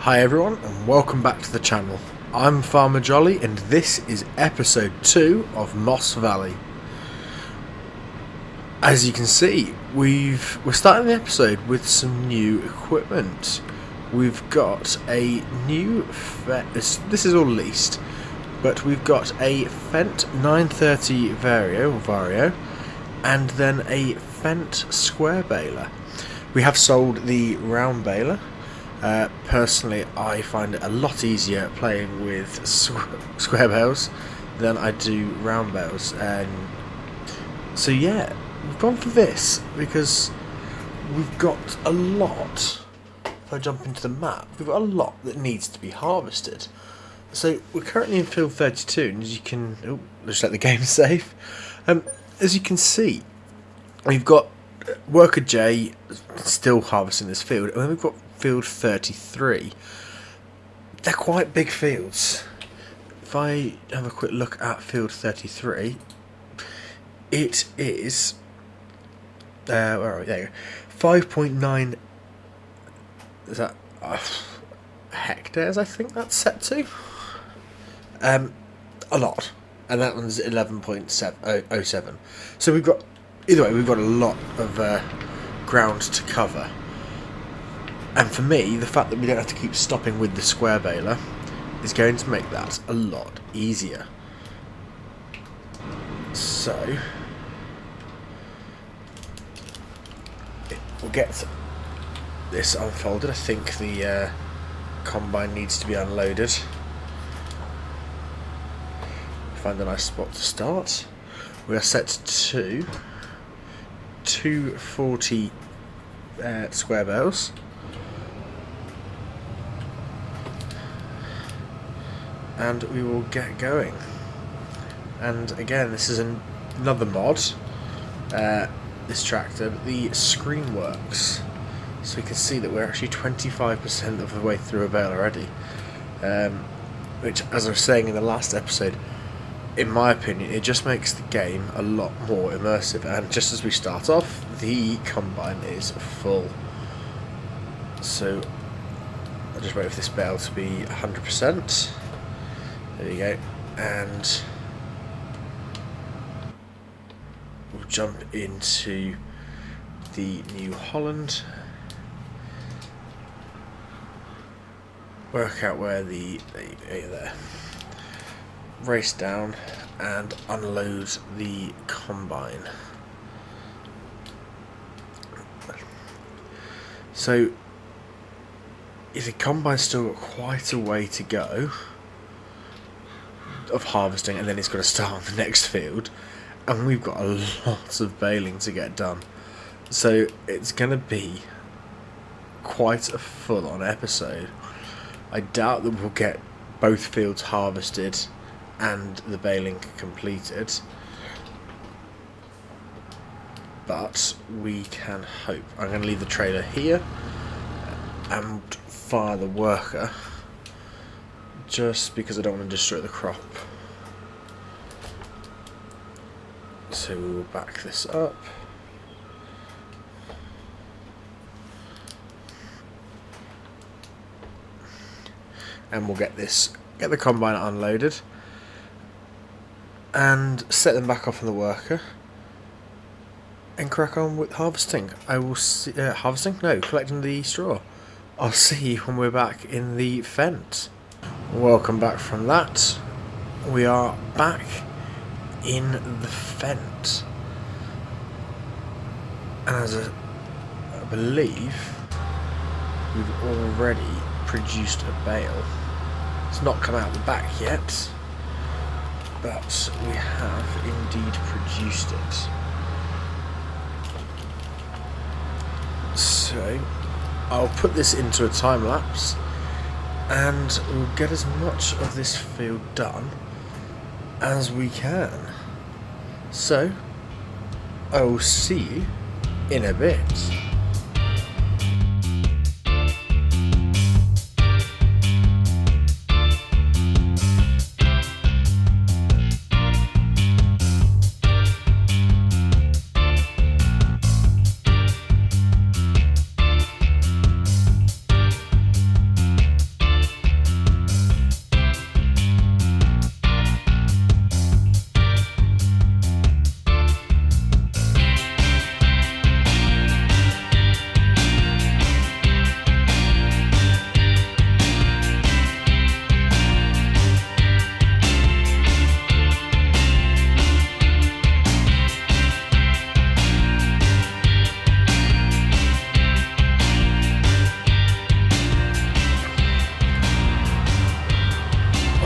Hi everyone and welcome back to the channel. I'm Farmer Jolly and this is episode 2 of Moss Valley. As you can see, we're starting the episode with some new equipment. We've got a new this is all leased, but we've got a Fendt 930 Vario and then a Fendt square baler. We have sold the round baler. Personally, I find it a lot easier playing with square bales than I do round bales, and so yeah, we've gone for this because we've got a lot. If I jump into the map, we've got a lot that needs to be harvested. So we're currently in field 32, and as you can, just let the game save. As you can see, we've got Worker J still harvesting this field, and then we've got field 33. They're quite big fields. If I have a quick look at field 33, it is where are we? There you go. 5.9. Is that hectares? I think that's set to. A lot, and that one's 11.707. So we've got, either way, we've got a lot of ground to cover. And for me, the fact that we don't have to keep stopping with the square baler is going to make that a lot easier. So we'll get this unfolded. I think the combine needs to be unloaded. Find a nice spot to start. We are set to 240 square bales. And we will get going. And again, this is another mod, this tractor, but the screen works. So we can see that we're actually 25% of the way through a bale already. Which, as I was saying in the last episode, in my opinion, it just makes the game a lot more immersive. And just as we start off, the combine is full. So I'll just wait for this bale to be 100%. There you go, and we'll jump into the New Holland, work out where there, race down and unload the combine. So the combine's still got quite a way to go of harvesting, and then it's got to start on the next field, and we've got a lot of baling to get done, so it's going to be quite a full-on episode. I doubt that we'll get both fields harvested and the baling completed, but we can hope. I'm going to leave the trailer here and fire the worker, just because I don't want to destroy the crop. So we will back this up. And we'll get the combine unloaded and set them back off on the worker and crack on with harvesting. I will see collecting the straw. I'll see you when we're back in the Fendt. Welcome back from that. We are back in the Fendt, and as I believe we've already produced a bale. It's not come out the back yet, but we have indeed produced it. So I'll put this into a time lapse, and we'll get as much of this field done as we can. So I will see you in a bit.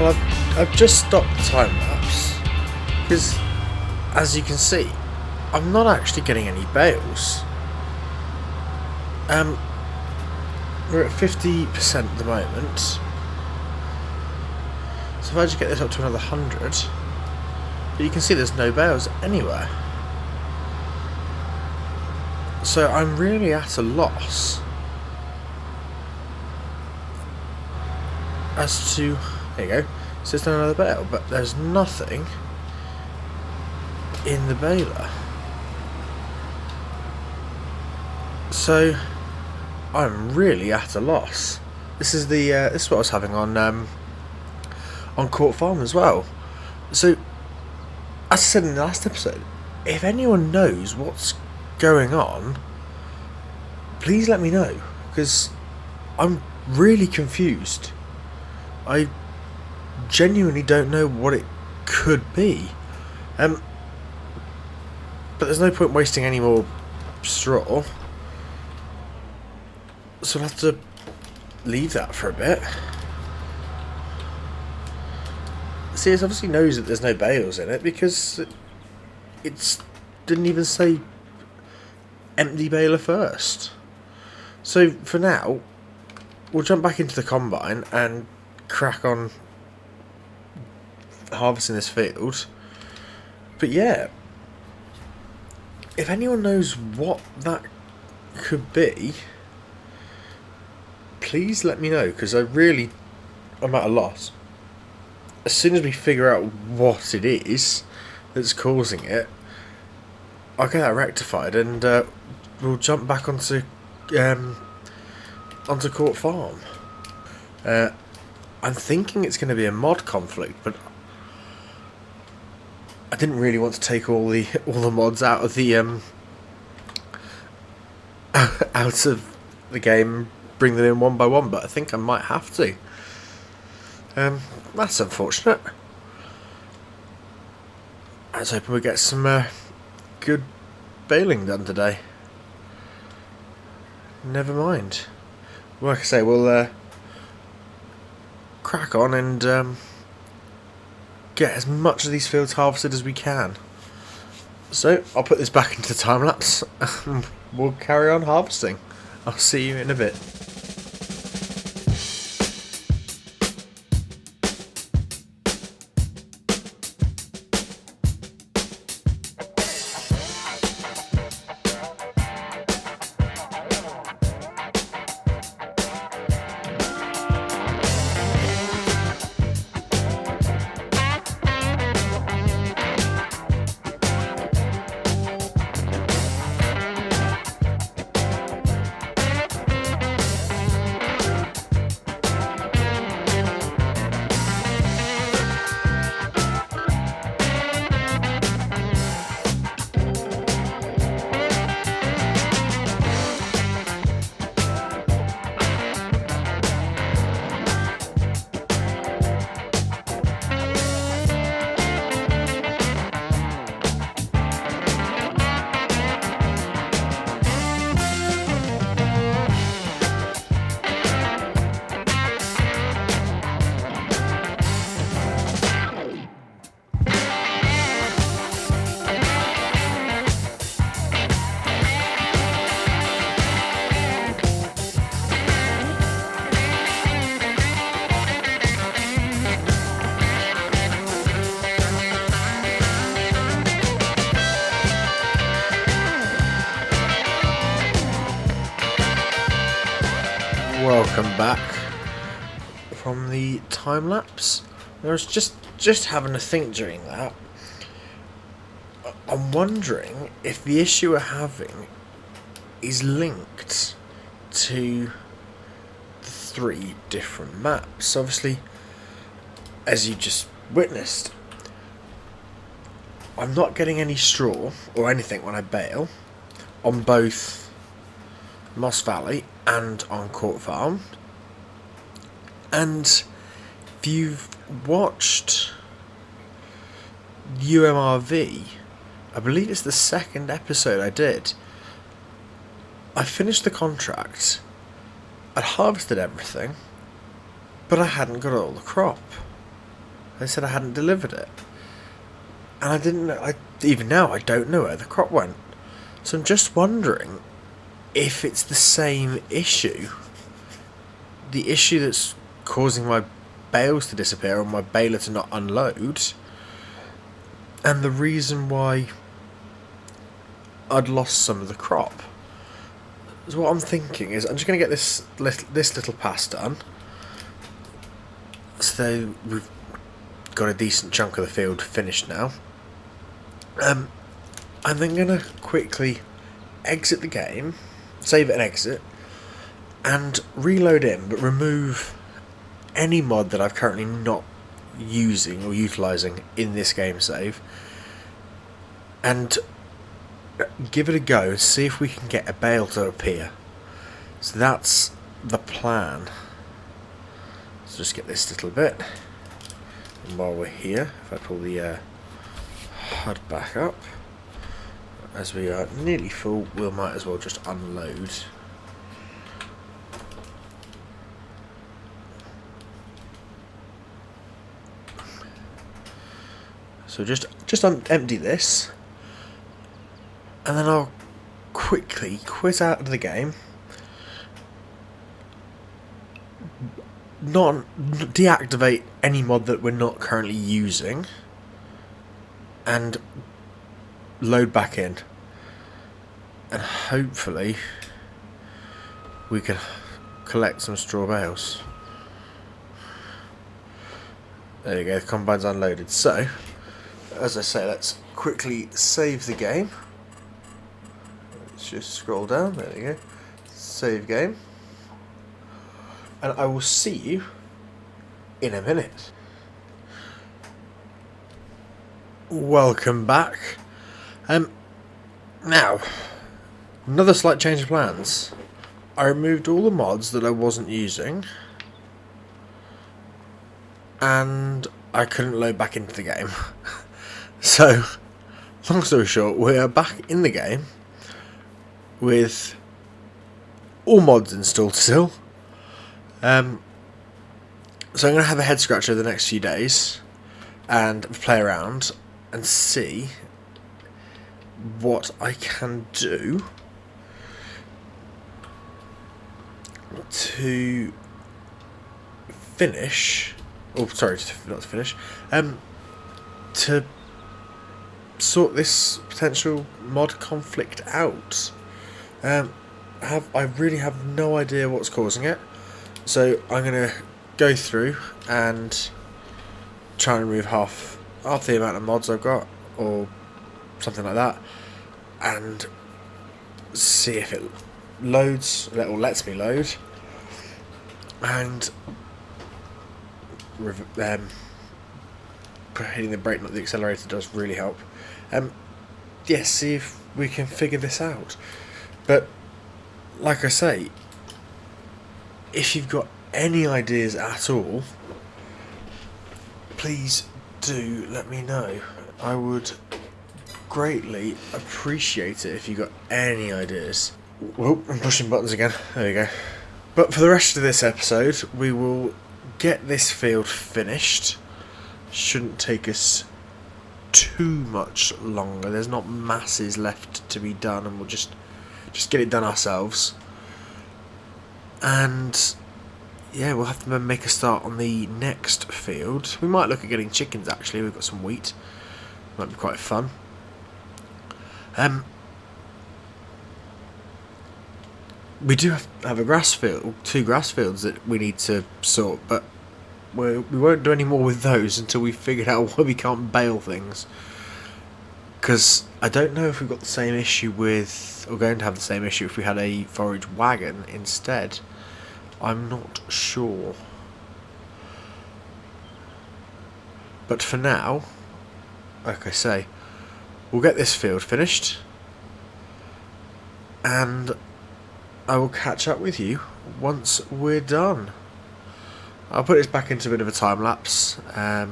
Well, I've just stopped the time lapse because, as you can see, I'm not actually getting any bales. We're at 50% at the moment, so if I just get this up to another 100, but you can see there's no bales anywhere. So I'm really at a loss as to, there you go, so there's another bale, but there's nothing in the baler. So I'm really at a loss. This is what I was having on Court Farm as well. So, as I said in the last episode, if anyone knows what's going on, please let me know, because I'm really confused. I genuinely don't know what it could be. But there's no point wasting any more straw, so I'll have to leave that for a bit. See, it obviously knows that there's no bales in it because it didn't even say empty baler first. So for now, we'll jump back into the combine and crack on harvesting this field. But yeah, if anyone knows what that could be, please let me know, because I'm at a loss. As soon as we figure out what it is that's causing it, I'll get that rectified, and we'll jump back onto Court Farm. I'm thinking it's going to be a mod conflict, but I didn't really want to take all the mods out of the out of the game, bring them in one by one, but I think I might have to. That's unfortunate. Let's hope we get some good baling done today. Never mind. Like I say, we'll crack on and get as much of these fields harvested as we can. So I'll put this back into time lapse. We'll carry on harvesting. I'll see you in a bit. Welcome back from the time lapse. I was just having a think during that. I'm wondering if the issue we're having is linked to the 3 different maps. Obviously, as you just witnessed, I'm not getting any straw or anything when I bale on both Moss Valley and on Court Farm. And if you've watched UMRV, I believe it's the 2nd episode I did, I finished the contract, I'd harvested everything, but I hadn't got all the crop. They said I hadn't delivered it. And I didn't know, even now I don't know where the crop went. So I'm just wondering if it's the same issue. The issue that's causing my bales to disappear or my baler to not unload. And the reason why I'd lost some of the crop. So what I'm thinking is I'm just going to get this little pass done. So we've got a decent chunk of the field finished now. I'm then going to quickly exit the game, save it and exit, and reload in, but remove any mod that I've currently not using or utilising in this game save, and give it a go and see if we can get a bale to appear. So that's the plan. Let's just get this little bit. And while we're here, if I pull the HUD back up, as we are nearly full, we might as well just unload. So just empty this, and then I'll quickly quit out of the game, not deactivate any mod that we're not currently using, and load back in, and hopefully we can collect some straw bales. There you go, the combine's unloaded. So as I say, let's quickly save the game. Let's just scroll down, there we go, save game, and I will see you in a minute. Welcome back. Now, another slight change of plans. I removed all the mods that I wasn't using, and I couldn't load back into the game. So, long story short, we are back in the game with all mods installed still. So I'm going to have a head scratcher the next few days and play around and see what I can do to finish, oh sorry, not to finish, to sort this potential mod conflict out. I really have no idea what's causing it, so I'm going to go through and try and remove half the amount of mods I've got, or something like that, and see if it loads, or lets me load, and hitting the brake, not the accelerator, does really help. Yeah, see if we can figure this out. But like I say, if you've got any ideas at all, please do let me know. I would greatly appreciate it if you got any ideas. Whoa, I'm pushing buttons again. There we go. But for the rest of this episode, we will get this field finished. Shouldn't take us too much longer. There's not masses left to be done, and we'll just get it done ourselves. And yeah, we'll have to make a start on the next field. We might look at getting chickens, actually. We've got some wheat. Might be quite fun. We do have a grass field, 2 grass fields that we need to sort, but we won't do any more with those until we've figured out why we can't bale things. Because I don't know if we've got the same issue with, or going to have the same issue if we had a forage wagon instead. I'm not sure. But for now, like I say, we'll get this field finished, and I will catch up with you once we're done. I'll put this back into a bit of a time lapse, because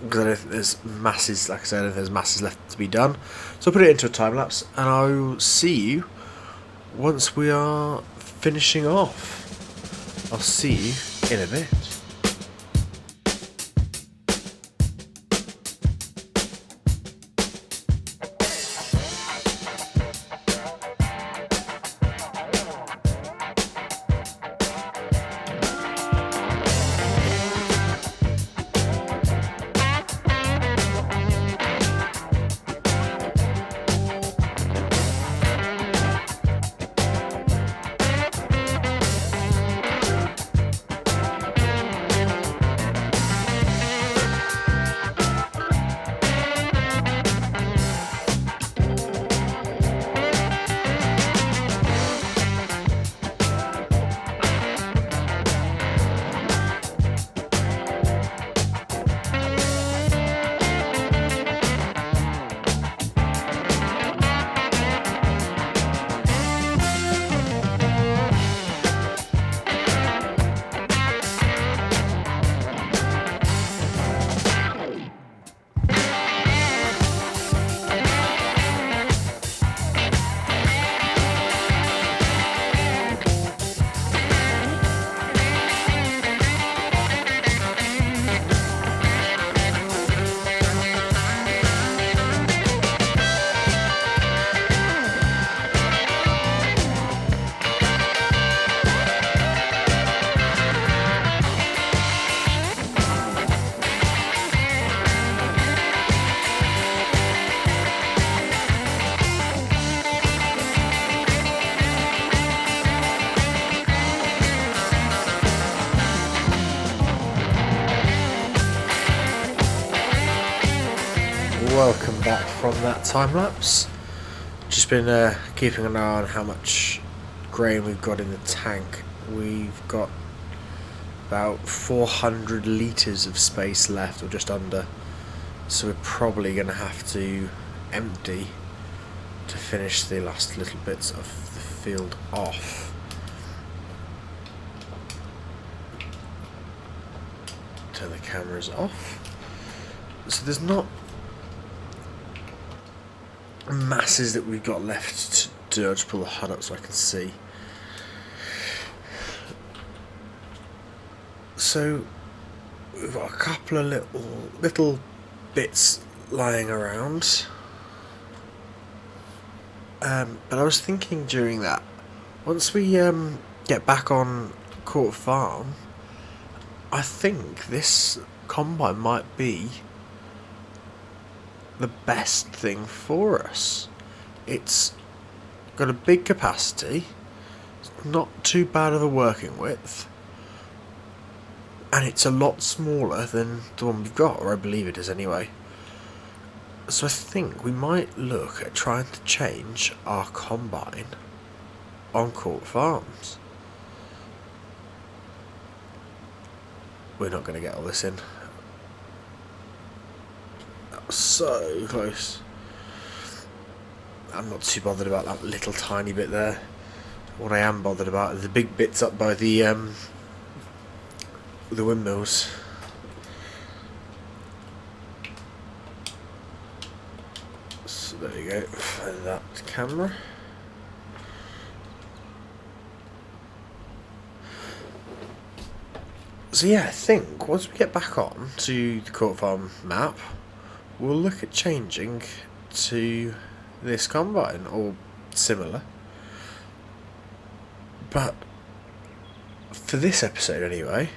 I don't think there's masses, like I said, I don't think there's masses left to be done. So I'll put it into a time lapse, and I will see you once we are finishing off. I'll see you in a bit. welcome back from that time lapse. Just been keeping an eye on how much grain we've got in the tank. We've got about 400 litres of space left, or just under, so we're probably going to have to empty to finish the last little bits of the field off. Turn the cameras off. So there's not masses that we've got left to do. I'll just pull the HUD up so I can see. So we've got a couple of little bits lying around. But I was thinking during that, once we get back on Court Farm, I think this combine might be the best thing for us. It's got a big capacity, it's not too bad of a working width, and it's a lot smaller than the one we've got, or I believe it is anyway. So I think we might look at trying to change our combine on Court Farms. We're not going to get all this in. That was so close. I'm not too bothered about that little tiny bit there. What I am bothered about are the big bits up by the windmills. So there you go. Find that camera. So yeah, I think once we get back on to the Court Farm map, we'll look at changing to this combine, or similar. But for this episode anyway,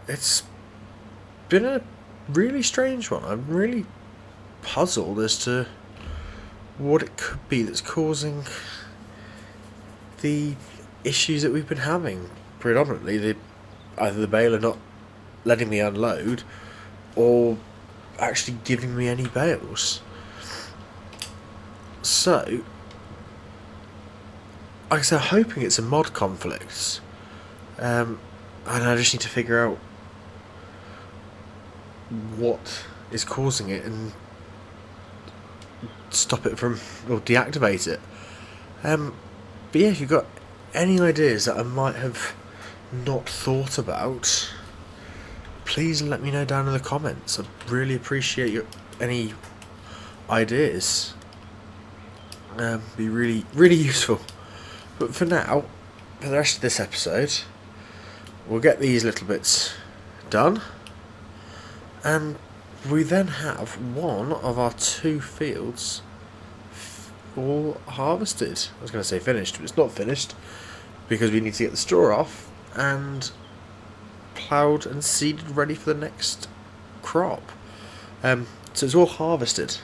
it's been a really strange one. I'm really puzzled as to what it could be that's causing the issues that we've been having. Predominantly either the baler not letting me unload, or actually giving me any bales. So, like I said, I'm hoping it's a mod conflict, and I just need to figure out what is causing it and stop it from, or deactivate it. But yeah, if you've got any ideas that I might have not thought about, please let me know down in the comments. I'd really appreciate any ideas. Be really useful. But for now, for the rest of this episode, we'll get these little bits done, and we then have one of our 2 fields all harvested. I was going to say finished, but it's not finished, because we need to get the straw off and ploughed and seeded, ready for the next crop. So it's all harvested.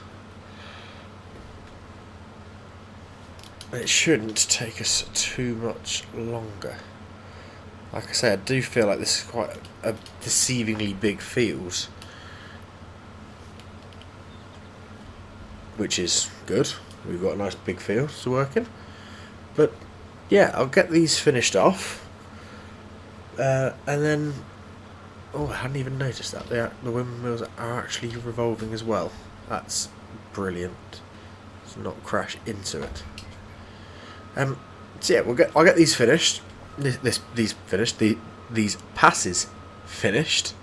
It shouldn't take us too much longer. Like I say, I do feel like this is quite a deceivingly big field, which is good. We've got a nice big field to work in. But yeah, I'll get these finished off, and then, oh, I hadn't even noticed that the windmills are actually revolving as well. That's brilliant. Let's not crash into it. So yeah, I'll get these finished. These finished. These passes finished.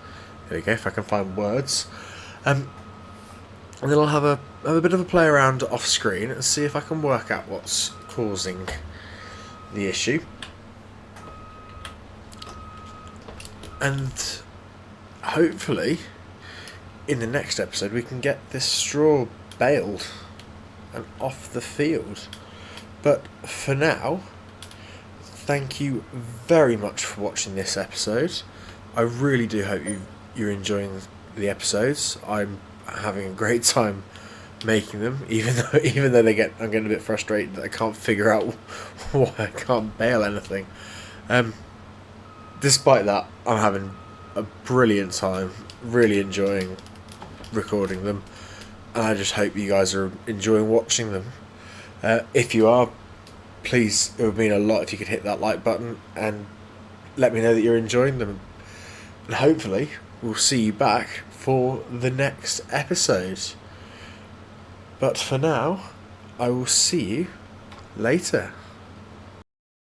There we go. If I can find words. And then I'll have a bit of a play around off screen and see if I can work out what's causing the issue. And hopefully, in the next episode, we can get this straw baled and off the field. But for now, thank you very much for watching this episode. I really do hope you're enjoying the episodes. I'm having a great time making them, even though I'm getting a bit frustrated that I can't figure out why I can't bale anything. Despite that, I'm having a brilliant time, really enjoying recording them. and I just hope you guys are enjoying watching them. If you are, please, it would mean a lot if you could hit that like button and let me know that you're enjoying them. And hopefully we'll see you back for the next episode. But for now, I will see you later.